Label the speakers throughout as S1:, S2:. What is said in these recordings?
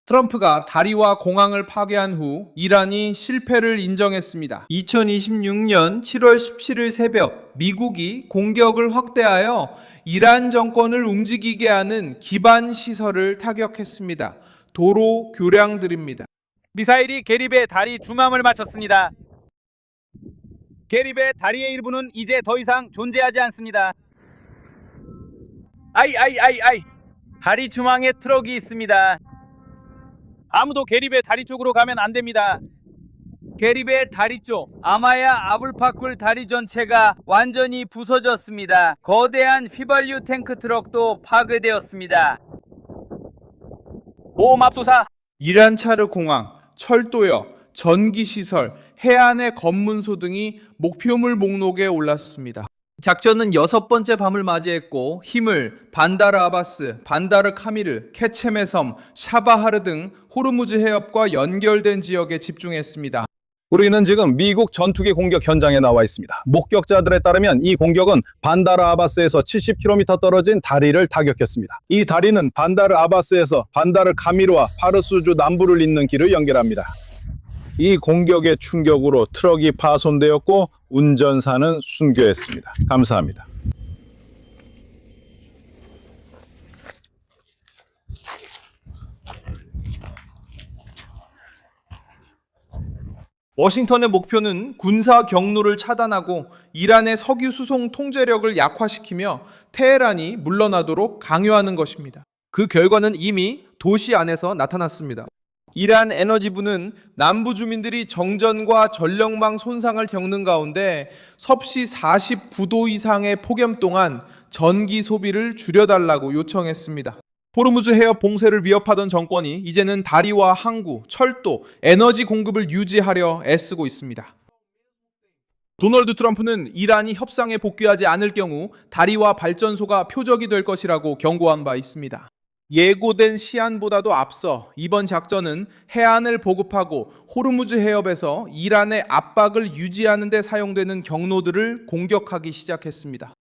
S1: 트럼프가 다리와 공항을 파괴한 후 이란이 실패를 인정했습니다. 2026년 7월 17일 새벽 미국이 공격을 확대하여 이란 정권을 움직이게 하는 기반 시설을 타격했습니다. 도로 교량들입니다.
S2: 미사일이 게립의 다리 중함을 맞췄습니다. 게립의 다리의 일부는 이제 더 이상 존재하지 않습니다. 아이. 다리 중앙에 트럭이 있습니다. 아무도 게립의 다리 쪽으로 가면 안 됩니다. 게립의 다리 쪽, 아마야 아불파쿨 다리 전체가 완전히 부서졌습니다. 거대한 휘발유 탱크 트럭도 파괴되었습니다. 맙소사.
S1: 이란 차르 공항, 철도역, 전기시설, 해안의 검문소 등이 목표물 목록에 올랐습니다. 작전은 6번째 밤을 맞이했고 힘을 반다르 아바스, 반다르 카미르, 케체메 섬, 샤바하르 등 호르무즈 해협과 연결된 지역에 집중했습니다.
S3: 우리는 지금 미국 전투기 공격 현장에 나와 있습니다. 목격자들에 따르면 이 공격은 반다르 아바스에서 70km 떨어진 다리를 타격했습니다. 이 다리는 반다르 아바스에서 반다르 카미르와 파르수주 남부를 잇는 길을 연결합니다. 이 공격의 충격으로 트럭이 파손되었고 운전사는 순교했습니다. 감사합니다.
S1: 워싱턴의 목표는 군사 경로를 차단하고 이란의 석유 수송 통제력을 약화시키며 테헤란이 물러나도록 강요하는 것입니다. 그 결과는 이미 도시 안에서 나타났습니다. 이란 에너지부는 남부 주민들이 정전과 전력망 손상을 겪는 가운데 섭씨 49도 이상의 폭염 동안 전기 소비를 줄여달라고 요청했습니다. 호르무즈 해협 봉쇄를 위협하던 정권이 이제는 다리와 항구, 철도, 에너지 공급을 유지하려 애쓰고 있습니다. 도널드 트럼프는 이란이 협상에 복귀하지 않을 경우 다리와 발전소가 표적이 될 것이라고 경고한 바 있습니다. 예고된 시한보다도 앞서 이번 작전은 해안을 보급하고 호르무즈 해협에서 이란의 압박을 유지하는 데 사용되는 경로들을 공격하기 시작했습니다.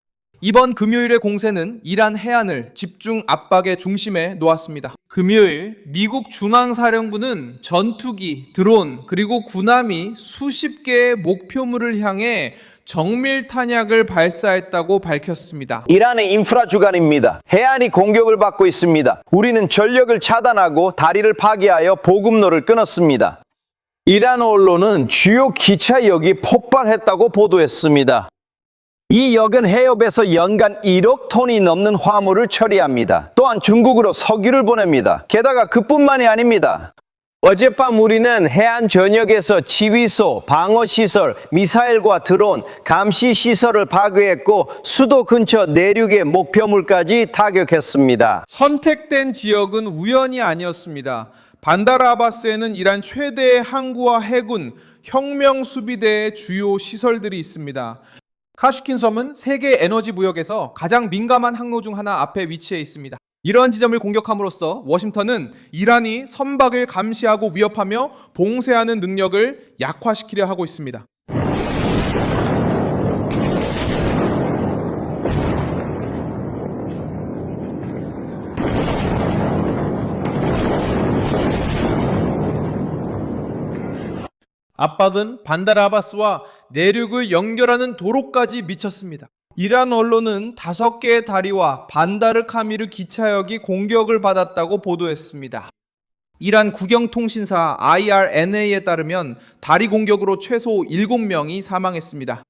S1: 이번 금요일의 공세는 이란 해안을 집중 압박의 중심에 놓았습니다. 금요일 미국 중앙사령부는 전투기, 드론, 그리고 군함이 수십 개의 목표물을 향해 정밀 탄약을 발사했다고 밝혔습니다.
S4: 이란의 인프라 주간입니다. 해안이 공격을 받고 있습니다. 우리는 전력을 차단하고 다리를 파괴하여 보급로를 끊었습니다. 이란 언론은 주요 기차역이 폭발했다고 보도했습니다. 이 역은 해협에서 연간 1억 톤이 넘는 화물을 처리합니다. 또한 중국으로 석유를 보냅니다. 게다가 그뿐만이 아닙니다. 어젯밤 우리는 해안 전역에서 지휘소, 방어시설, 미사일과 드론, 감시시설을 파괴했고 수도 근처 내륙의 목표물까지 타격했습니다.
S1: 선택된 지역은 우연이 아니었습니다. 반다르 아바스에는 이란 최대의 항구와 해군, 혁명수비대의 주요 시설들이 있습니다. 카슈킨 섬은 세계 에너지 무역에서 가장 민감한 항로 중 하나 앞에 위치해 있습니다. 이러한 지점을 공격함으로써 워싱턴은 이란이 선박을 감시하고 위협하며 봉쇄하는 능력을 약화시키려 하고 있습니다. 압박은 반다르 아바스와 내륙을 연결하는 도로까지 미쳤습니다. 이란 언론은 5개의 다리와 반다르 카미르 기차역이 공격을 받았다고 보도했습니다. 이란 국영통신사 IRNA에 따르면 다리 공격으로 최소 7명이 사망했습니다.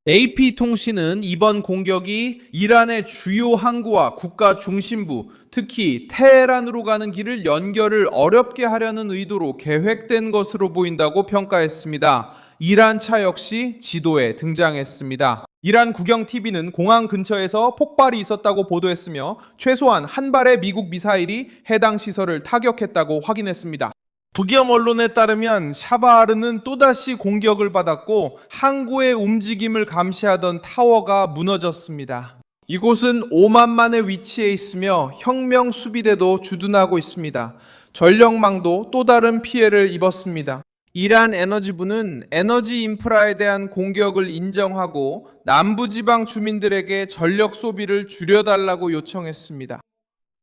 S1: AP통신은 이번 공격이 이란의 주요 항구와 국가 중심부, 특히 테헤란으로 가는 길을 연결을 어렵게 하려는 의도로 계획된 것으로 보인다고 평가했습니다. 이란 차 역시 지도에 등장했습니다. 이란 국영TV는 공항 근처에서 폭발이 있었다고 보도했으며 최소한 한 발의 미국 미사일이 해당 시설을 타격했다고 확인했습니다. 북염 언론에 따르면 샤바하르는 또다시 공격을 받았고 항구의 움직임을 감시하던 타워가 무너졌습니다. 이곳은 오만만에 위치해 있으며 혁명 수비대도 주둔하고 있습니다. 전력망도 또 다른 피해를 입었습니다. 이란 에너지부는 에너지 인프라에 대한 공격을 인정하고 남부지방 주민들에게 전력 소비를 줄여달라고 요청했습니다.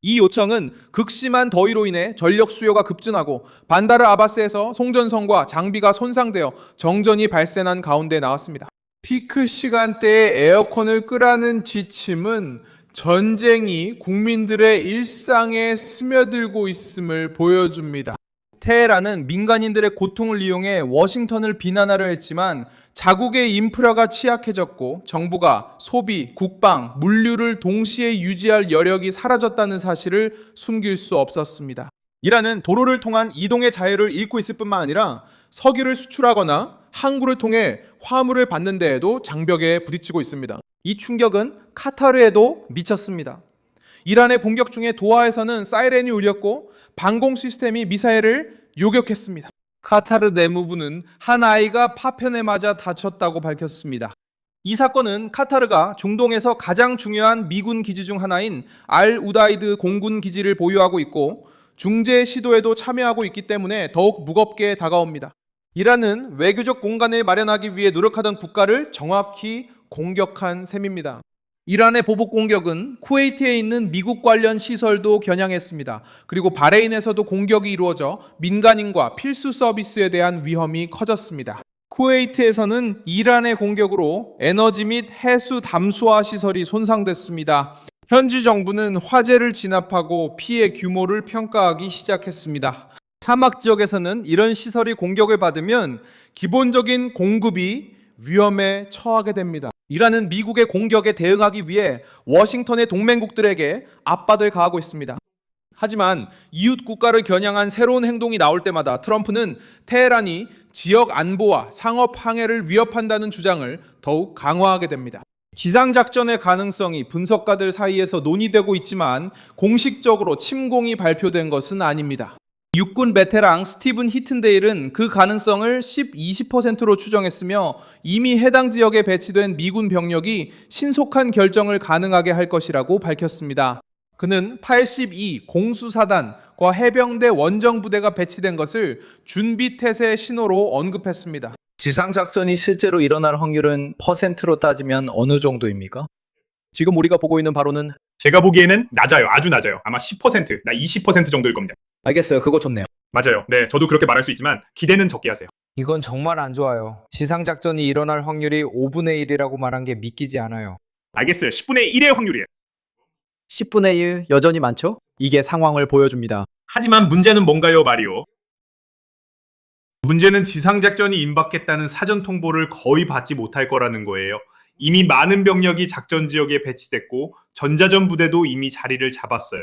S1: 이 요청은 극심한 더위로 인해 전력 수요가 급증하고 반다르 아바스에서 송전선과 장비가 손상되어 정전이 발생한 가운데 나왔습니다. 피크 시간대에 에어컨을 끄라는 지침은 전쟁이 국민들의 일상에 스며들고 있음을 보여줍니다. 테헤란은 민간인들의 고통을 이용해 워싱턴을 비난하려 했지만 자국의 인프라가 취약해졌고 정부가 소비, 국방, 물류를 동시에 유지할 여력이 사라졌다는 사실을 숨길 수 없었습니다. 이란은 도로를 통한 이동의 자유를 잃고 있을 뿐만 아니라 석유를 수출하거나 항구를 통해 화물을 받는 데에도 장벽에 부딪히고 있습니다. 이 충격은 카타르에도 미쳤습니다. 이란의 공격 중에 도하에서는 사이렌이 울렸고 방공 시스템이 미사일을 요격했습니다. 카타르 내무부는 한 아이가 파편에 맞아 다쳤다고 밝혔습니다. 이 사건은 카타르가 중동에서 가장 중요한 미군 기지 중 하나인 알 우다이드 공군 기지를 보유하고 있고 중재 시도에도 참여하고 있기 때문에 더욱 무겁게 다가옵니다. 이란은 외교적 공간을 마련하기 위해 노력하던 국가를 정확히 공격한 셈입니다. 이란의 보복 공격은 쿠웨이트에 있는 미국 관련 시설도 겨냥했습니다. 그리고 바레인에서도 공격이 이루어져 민간인과 필수 서비스에 대한 위험이 커졌습니다. 쿠웨이트에서는 이란의 공격으로 에너지 및 해수 담수화 시설이 손상됐습니다. 현지 정부는 화재를 진압하고 피해 규모를 평가하기 시작했습니다. 사막 지역에서는 이런 시설이 공격을 받으면 기본적인 공급이 위험에 처하게 됩니다. 이란은 미국의 공격에 대응하기 위해 워싱턴의 동맹국들에게 압박을 가하고 있습니다. 하지만 이웃 국가를 겨냥한 새로운 행동이 나올 때마다 트럼프는 테헤란이 지역 안보와 상업 항해를 위협한다는 주장을 더욱 강화하게 됩니다. 지상작전의 가능성이 분석가들 사이에서 논의되고 있지만 공식적으로 침공이 발표된 것은 아닙니다. 육군 베테랑 스티븐 히튼데일은 그 가능성을 20%로 추정했으며 이미 해당 지역에 배치된 미군 병력이 신속한 결정을 가능하게 할 것이라고 밝혔습니다. 그는 82 공수사단과 해병대 원정부대가 배치된 것을 준비태세 신호로 언급했습니다.
S5: 지상작전이 실제로 일어날 확률은 퍼센트로 따지면 어느 정도입니까? 지금 우리가 보고 있는 바로는
S6: 제가 보기에는 낮아요. 아주 낮아요. 아마 10%, 나 20% 정도일 겁니다.
S5: 알겠어요. 그거 좋네요.
S6: 맞아요. 네, 저도 그렇게 말할 수 있지만 기대는 적게 하세요.
S7: 이건 정말 안 좋아요. 지상작전이 일어날 확률이 5분의 1이라고 말한 게 믿기지 않아요.
S6: 알겠어요. 10분의 1의 확률이에요.
S8: 10분의 1 여전히 많죠? 이게 상황을 보여줍니다.
S6: 하지만 문제는 뭔가요, 마리오?
S9: 문제는 지상작전이 임박했다는 사전 통보를 거의 받지 못할 거라는 거예요. 이미 많은 병력이 작전 지역에 배치됐고 전자전 부대도 이미 자리를 잡았어요.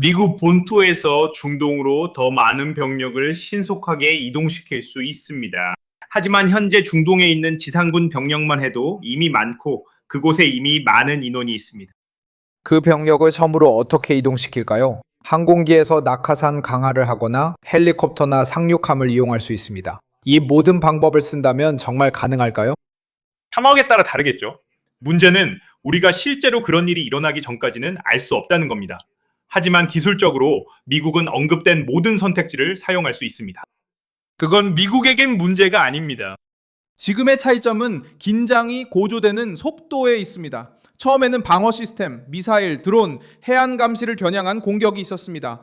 S9: 미국 본토에서 중동으로 더 많은 병력을 신속하게 이동시킬 수 있습니다. 하지만 현재 중동에 있는 지상군 병력만 해도 이미 많고 그곳에 이미 많은 인원이 있습니다.
S7: 그 병력을 섬으로 어떻게 이동시킬까요? 항공기에서 낙하산 강화를 하거나 헬리콥터나 상륙함을 이용할 수 있습니다. 이 모든 방법을 쓴다면 정말 가능할까요?
S6: 상황에 따라 다르겠죠. 문제는 우리가 실제로 그런 일이 일어나기 전까지는 알 수 없다는 겁니다. 하지만 기술적으로 미국은 언급된 모든 선택지를 사용할 수 있습니다.
S9: 그건 미국에겐 문제가 아닙니다.
S1: 지금의 차이점은 긴장이 고조되는 속도에 있습니다. 처음에는 방어 시스템, 미사일, 드론, 해안 감시를 겨냥한 공격이 있었습니다.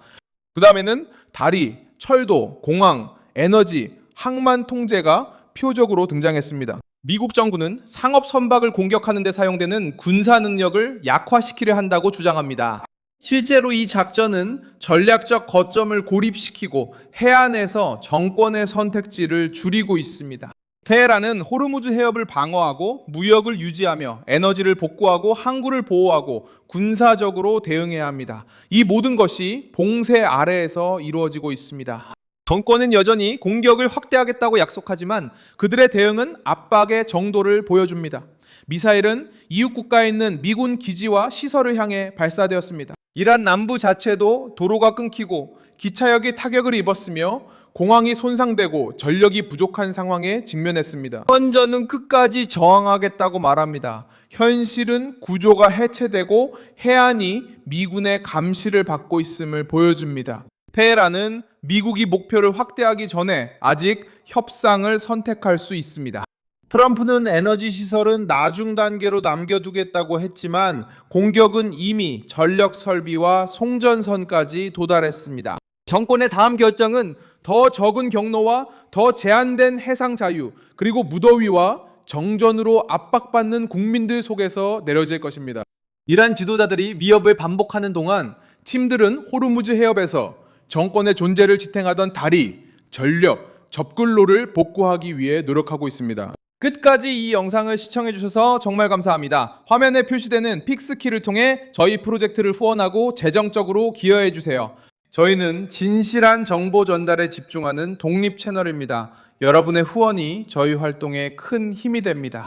S1: 그 다음에는 다리, 철도, 공항, 에너지, 항만 통제가 표적으로 등장했습니다. 미국 정부는 상업 선박을 공격하는 데 사용되는 군사 능력을 약화시키려 한다고 주장합니다. 실제로 이 작전은 전략적 거점을 고립시키고 해안에서 정권의 선택지를 줄이고 있습니다. 테헤란은 호르무즈 해협을 방어하고 무역을 유지하며 에너지를 복구하고 항구를 보호하고 군사적으로 대응해야 합니다. 이 모든 것이 봉쇄 아래에서 이루어지고 있습니다. 정권은 여전히 공격을 확대하겠다고 약속하지만 그들의 대응은 압박의 정도를 보여줍니다. 미사일은 이웃 국가에 있는 미군 기지와 시설을 향해 발사되었습니다. 이란 남부 자체도 도로가 끊기고 기차역이 타격을 입었으며 공항이 손상되고 전력이 부족한 상황에 직면했습니다. 헌전은 끝까지 저항하겠다고 말합니다. 현실은 구조가 해체되고 해안이 미군의 감시를 받고 있음을 보여줍니다. 테헤란은 미국이 목표를 확대하기 전에 아직 협상을 선택할 수 있습니다. 트럼프는 에너지 시설은 나중 단계로 남겨두겠다고 했지만 공격은 이미 전력 설비와 송전선까지 도달했습니다. 정권의 다음 결정은 더 적은 경로와 더 제한된 해상 자유, 그리고 무더위와 정전으로 압박받는 국민들 속에서 내려질 것입니다. 이란 지도자들이 위협을 반복하는 동안 팀들은 호르무즈 해협에서 정권의 존재를 지탱하던 다리, 전력, 접근로를 복구하기 위해 노력하고 있습니다. 끝까지 이 영상을 시청해 주셔서 정말 감사합니다. 화면에 표시되는 픽스키를 통해 저희 프로젝트를 후원하고 재정적으로 기여해 주세요. 저희는 진실한 정보 전달에 집중하는 독립 채널입니다. 여러분의 후원이 저희 활동에 큰 힘이 됩니다.